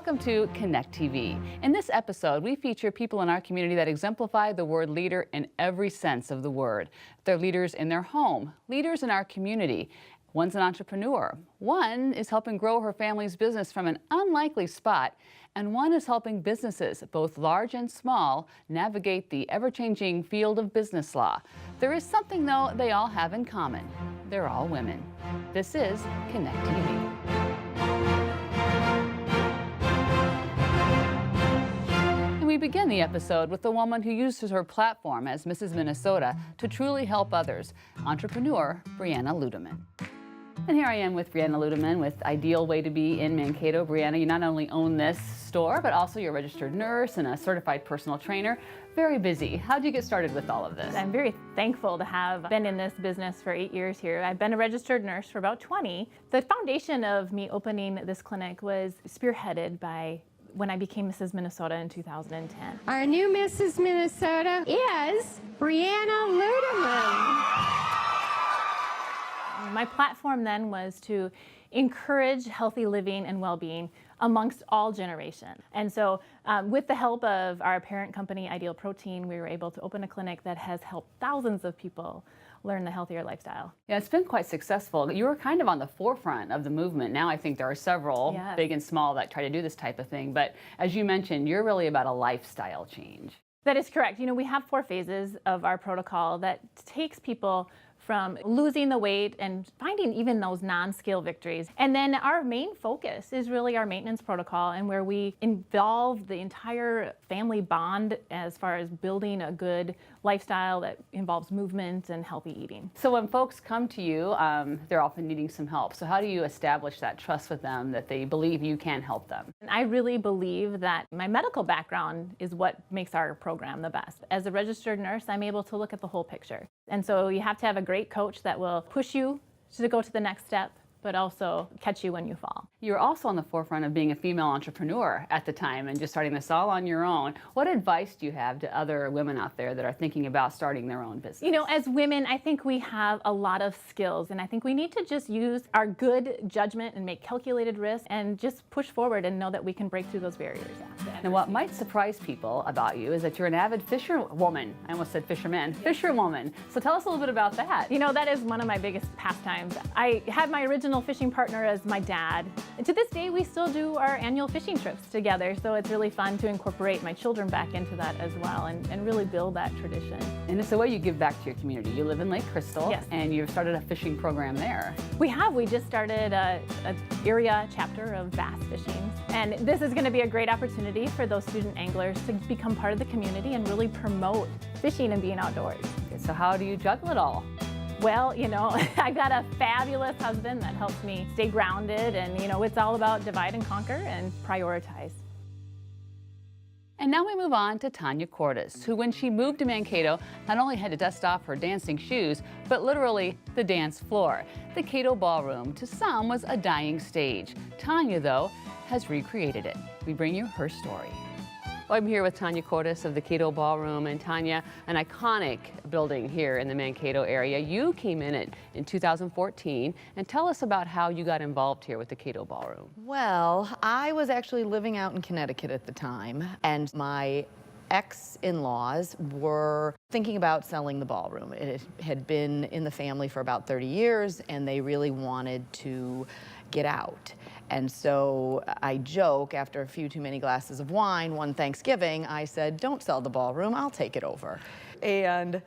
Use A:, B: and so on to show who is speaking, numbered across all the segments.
A: Welcome to Connect TV. In this episode, we feature people in our community that exemplify the word leader in every sense of the word. They're leaders in their home, leaders in our community. One's an entrepreneur. One is helping grow her family's business from an unlikely spot. And one is helping businesses, both large and small, navigate the ever-changing field of business law. There is something, though, they all have in common. They're all women. This is Connect TV. We begin the episode with the woman who uses her platform as Mrs. Minnesota to truly help others, entrepreneur Breanna Ludeman. And here I am with Breanna Ludeman with Ideal Way to Be in Mankato. Breanna, you not only own this store, but also you're a registered nurse and a certified personal trainer. Very busy. How did you get started with all of this?
B: I'm very thankful to have been in this business for 8 years here. I've been a registered nurse for about 20. The foundation of me opening this clinic was spearheaded by when I became Mrs. Minnesota in 2010.
C: Our new Mrs. Minnesota is Breanna Ludeman.
B: My platform then was to encourage healthy living and well-being amongst all generations. And so with the help of our parent company, Ideal Protein, we were able to open a clinic that has helped thousands of people learn the healthier lifestyle.
A: Yeah, it's been quite successful. You were kind of on the forefront of the movement. Now I think there are several, big and small, that try to do this type of thing. But as you mentioned, you're really about a lifestyle change.
B: That is correct. You know, we have 4 phases of our protocol that takes people from losing the weight and finding even those non-scale victories. And then our main focus is really our maintenance protocol, and where we involve the entire family bond as far as building a good lifestyle that involves movement and healthy eating.
A: So when folks come to you, they're often needing some help. So how do you establish that trust with them that they believe you can help them?
B: And I really believe that my medical background is what makes our program the best. As a registered nurse, I'm able to look at the whole picture. And so you have to have a great coach that will push you to go to the next step, but also catch you when you fall.
A: You're also on the forefront of being a female entrepreneur at the time and just starting this all on your own. What advice do you have to other women out there that are thinking about starting their own business?
B: You know, as women, I think we have a lot of skills, and I think we need to just use our good judgment and make calculated risks and just push forward and know that we can break through those barriers.
A: Now, what might surprise people about you is that you're an avid fisherwoman. I almost said fisherman. Fisherwoman. So tell us a little bit about that.
B: You know, that is one of my biggest pastimes. I had my original fishing partner as my dad. And to this day, we still do our annual fishing trips together. So it's really fun to incorporate my children back into that as well and really build that tradition.
A: And it's a way you give back to your community. You live in Lake Crystal,
B: yes,
A: and you've started a fishing program there.
B: We have. We just started an area chapter of bass fishing. And this is going to be a great opportunity for those student anglers to become part of the community and really promote fishing and being outdoors.
A: Okay, so how do you juggle it all?
B: Well, you know, I've got a fabulous husband that helps me stay grounded, and, you know, it's all about divide and conquer and prioritize.
A: And now we move on to Tania Cordes, who, when she moved to Mankato, not only had to dust off her dancing shoes, but literally the dance floor. The Kato Ballroom, to some, was a dying stage. Tania, though, has recreated it. We bring you her story. Well, I'm here with Tania Cordes of the Kato Ballroom. And Tania, an iconic building here in the Mankato area. You came in it in 2014, and tell us about how you got involved here with the Kato Ballroom.
D: Well, I was actually living out in Connecticut at the time, and my ex-in-laws were thinking about selling the ballroom. It had been in the family for about 30 years, and they really wanted to get out. And so I joke, after a few too many glasses of wine one Thanksgiving, I said, "Don't sell the ballroom, I'll take it over." And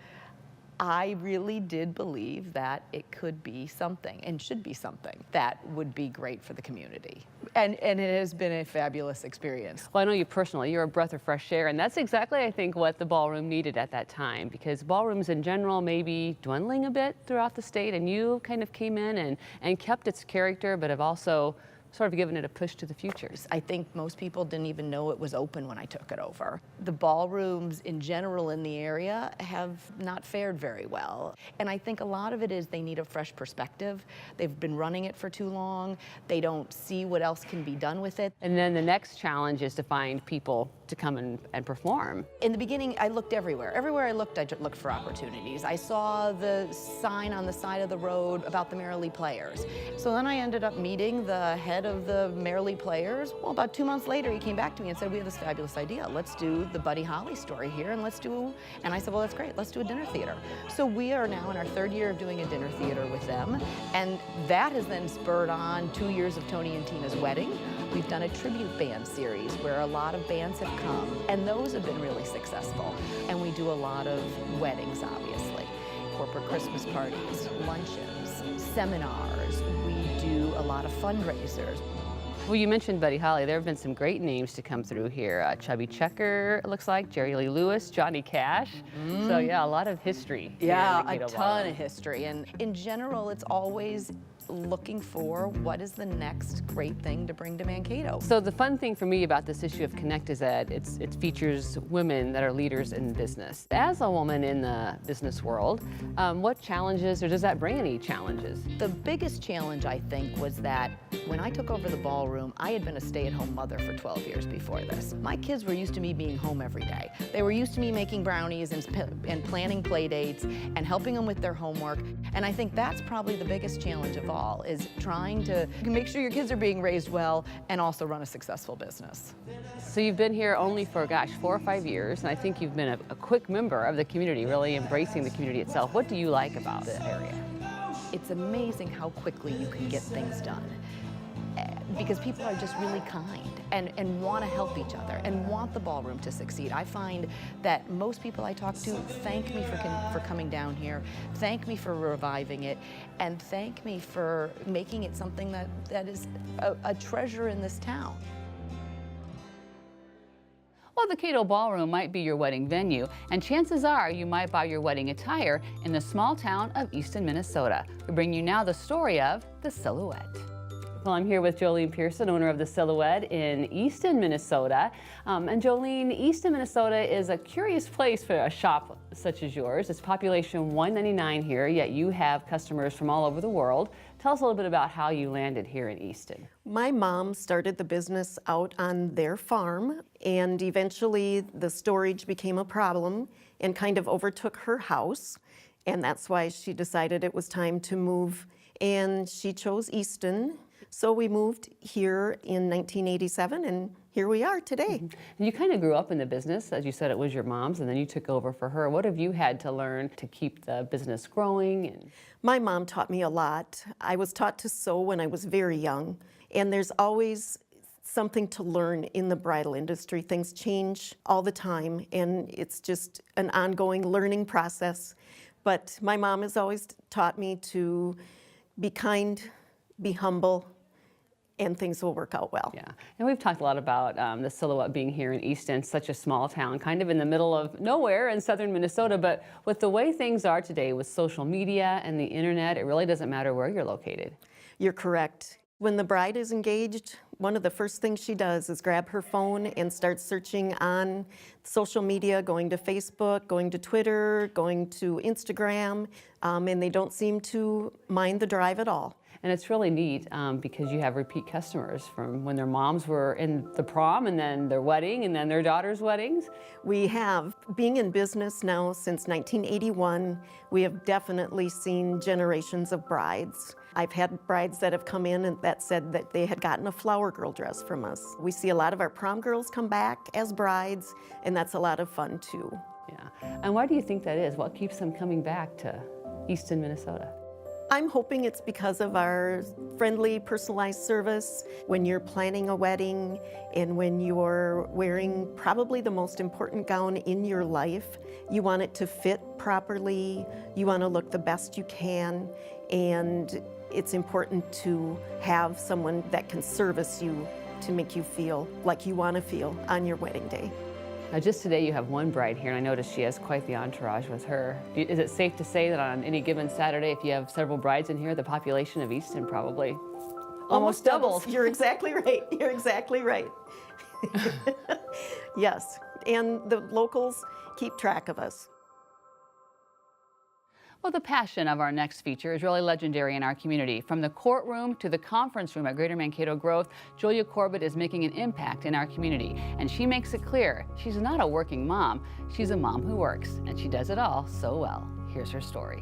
D: I really did believe that it could be something, and should be something, that would be great for the community. And it has been a fabulous experience.
A: Well, I know you personally, you're a breath of fresh air, and that's exactly, I think, what the ballroom needed at that time, because ballrooms in general may be dwindling a bit throughout the state, and you kind of came in and kept its character, but have also sort of given it a push to the future.
D: I think most people didn't even know it was open when I took it over. The ballrooms in general in the area have not fared very well. And I think a lot of it is they need a fresh perspective. They've been running it for too long. They don't see what else can be done with it.
A: And then the next challenge is to find people to come and perform.
D: In the beginning, I looked everywhere. Everywhere I looked for opportunities. I saw the sign on the side of the road about the Merrily Players. So then I ended up meeting the head head of the Merrily Players. Well, about 2 months later, he came back to me and said, we have this fabulous idea. Let's do the Buddy Holly story here, and and I said, well, that's great. Let's do a dinner theater. So we are now in our 3rd year of doing a dinner theater with them, and that has then spurred on 2 years of Tony and Tina's wedding. We've done a tribute band series where a lot of bands have come, and those have been really successful. And we do a lot of weddings, obviously. Corporate Christmas parties, luncheons, seminars. We do a lot of fundraisers.
A: Well, you mentioned Buddy Holly. There have been some great names to come through here. Chubby Checker, it looks like, Jerry Lee Lewis, Johnny Cash. So yeah, a lot of history.
D: Yeah, a ton of history. And in general, it's always looking for what is the next great thing to bring to Mankato.
A: So the fun thing for me about this issue of Connect is that it features women that are leaders in business. As a woman in the business world, what challenges, or does that bring any challenges?
D: The biggest challenge, I think, was that when I took over the ballroom, I had been a stay-at-home mother for 12 years before this. My kids were used to me being home every day. They were used to me making brownies and planning play dates and helping them with their homework. And I think that's probably the biggest challenge of all, is trying to make sure your kids are being raised well and also run a successful business.
A: So you've been here only for, gosh, 4 or 5 years, and I think you've been a quick member of the community, really embracing the community itself. What do you like about the area?
D: It's amazing how quickly you can get things done, because people are just really kind and want to help each other and want the ballroom to succeed. I find that most people I talk to thank me for coming down here, thank me for reviving it, and thank me for making it something that is a treasure in this town.
A: Well, the Kato Ballroom might be your wedding venue, and chances are you might buy your wedding attire in the small town of Easton, Minnesota. We bring you now the story of the Silhouette. Well, I'm here with Joline Pearson, owner of the Silhouette in Easton, Minnesota. And Joline, Easton, Minnesota is a curious place for a shop such as yours. It's population 199 here, yet you have customers from all over the world. Tell us a little bit about how you landed here in Easton.
E: My mom started the business out on their farm, and eventually the storage became a problem and kind of overtook her house. And that's why she decided it was time to move, and she chose Easton. So we moved here in 1987, and here we are today.
A: And you kind of grew up in the business. As you said, it was your mom's, and then you took over for her. What have you had to learn to keep the business growing?
E: My mom taught me a lot. I was taught to sew when I was very young, and there's always something to learn in the bridal industry. Things change all the time, and it's just an ongoing learning process. But my mom has always taught me to be kind, be humble, and things will work out well.
A: Yeah, and we've talked a lot about the Silhouette being here in Easton, such a small town, kind of in the middle of nowhere in southern Minnesota, but with the way things are today with social media and the internet, it really doesn't matter where you're located.
E: You're correct. When the bride is engaged, one of the first things she does is grab her phone and start searching on social media, going to Facebook, going to Twitter, going to Instagram, and they don't seem to mind the drive at all.
A: And it's really neat because you have repeat customers from when their moms were in the prom and then their wedding and then their daughter's weddings.
E: We have, being in business now since 1981, we have definitely seen generations of brides. I've had brides that have come in and that said that they had gotten a flower girl dress from us. We see a lot of our prom girls come back as brides, and that's a lot of fun too.
A: Yeah, and why do you think that is? What keeps them coming back to Easton, Minnesota?
E: I'm hoping it's because of our friendly, personalized service. When you're planning a wedding and when you're wearing probably the most important gown in your life, you want it to fit properly, you want to look the best you can, and it's important to have someone that can service you to make you feel like you want to feel on your wedding day.
A: Now, just today you have one bride here, and I noticed she has quite the entourage with her. Is it safe to say that on any given Saturday, if you have several brides in here, the population of Easton probably almost doubles?
E: You're exactly right. You're exactly right. Yes, and the locals keep track of us.
A: Well, the passion of our next feature is really legendary in our community. From the courtroom to the conference room at Greater Mankato Growth, Julia Corbett is making an impact in our community. And she makes it clear she's not a working mom, she's a mom who works. And she does it all so well. Here's her story.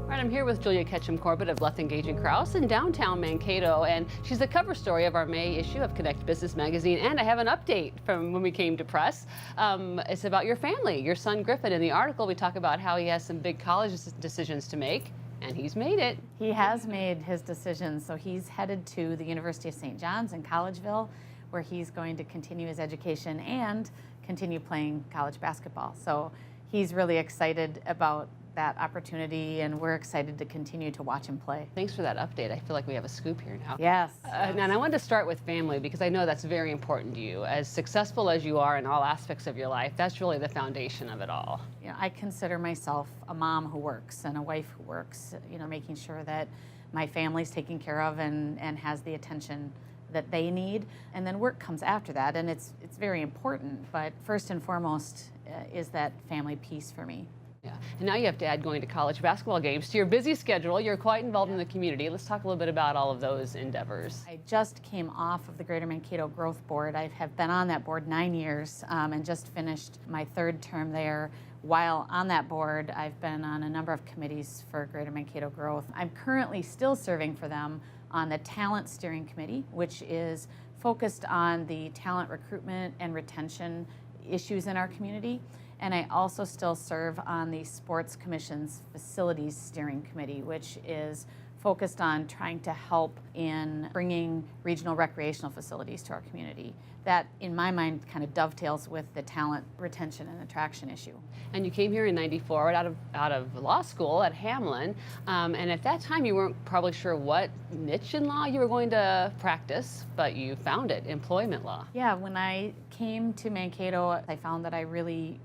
A: All right, I'm here with Julia Ketcham Corbett of Lething Gage & Krause in downtown Mankato, and she's the cover story of our May issue of Connect Business Magazine, and I have an update from when we came to press. It's about your family, your son Griffin. In the article, we talk about how he has some big college decisions to make, and he's made it.
F: He has made his decisions, so he's headed to the University of St. John's in Collegeville, where he's going to continue his education and continue playing college basketball. So he's really excited about that opportunity, and we're excited to continue to watch him play.
A: Thanks for that update. I feel like we have a scoop here now.
F: Yes.
A: And I wanted to start with family because I know that's very important to you. As successful as you are in all aspects of your life, that's really the foundation of it all.
F: You know, I consider myself a mom who works and a wife who works, you know, making sure that my family's taken care of and has the attention that they need. And then work comes after that, and it's very important. But first and foremost is that family piece for me.
A: Yeah. And now you have to add going to college basketball games to your busy schedule. You're quite involved in the community. Let's talk a little bit about all of those endeavors.
F: I just came off of the Greater Mankato Growth Board. I have been on that board 9 years and just finished my third term there. While on that board, I've been on a number of committees for Greater Mankato Growth. I'm currently still serving for them on the Talent Steering Committee, which is focused on the talent recruitment and retention issues in our community. And I also still serve on the Sports Commission's Facilities Steering Committee, which is focused on trying to help in bringing regional recreational facilities to our community. That, in my mind, kind of dovetails with the talent retention and attraction issue.
A: And you came here in '94 out of law school at Hamlin, and at that time you weren't probably sure what niche in law you were going to practice, but you found it, employment law.
F: Yeah, when I came to Mankato, I found that I really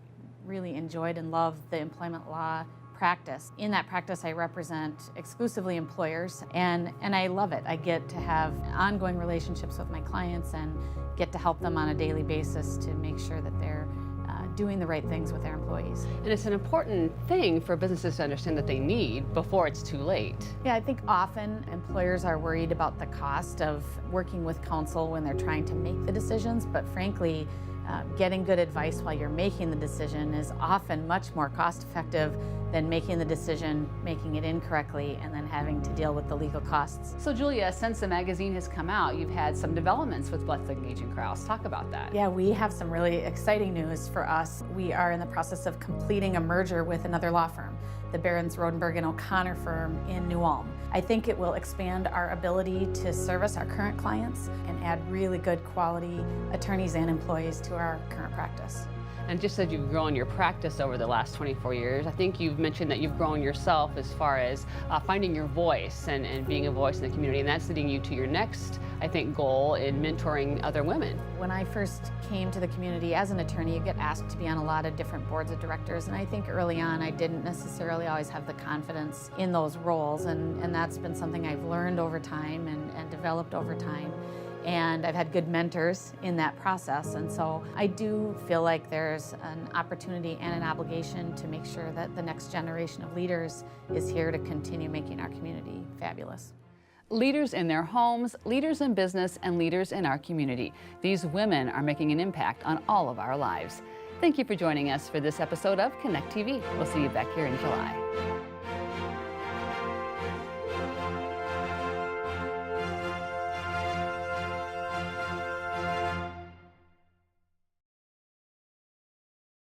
F: enjoyed and loved the employment law practice. In that practice, I represent exclusively employers, and I love it. I get to have ongoing relationships with my clients and get to help them on a daily basis to make sure that they're doing the right things with their employees.
A: And it's an important thing for businesses to understand that they need before it's too late.
F: Yeah, I think often employers are worried about the cost of working with counsel when they're trying to make the decisions, but frankly, getting good advice while you're making the decision is often much more cost effective than making the decision, making it incorrectly, and then having to deal with the legal costs.
A: So Julia, since the magazine has come out, you've had some developments with Lething Gage & Krause. Talk about that.
F: Yeah, we have some really exciting news for us. We are in the process of completing a merger with another law firm, the Barons, Rodenberg & O'Connor firm in New Ulm. I think it will expand our ability to service our current clients and add really good quality attorneys and employees to our current practice.
A: And just as you've grown your practice over the last 24 years, I think you've mentioned that you've grown yourself as far as finding your voice and being a voice in the community, and that's leading you to your next, I think, goal in mentoring other women.
F: When I first came to the community as an attorney, you get asked to be on a lot of different boards of directors, and I think early on I didn't necessarily always have the confidence in those roles, and that's been something I've learned over time and developed over time. And I've had good mentors in that process, and so I do feel like there's an opportunity and an obligation to make sure that the next generation of leaders is here to continue making our community fabulous.
A: Leaders in their homes, leaders in business, and leaders in our community. These women are making an impact on all of our lives. Thank you for joining us for this episode of Connect TV. We'll see you back here in July.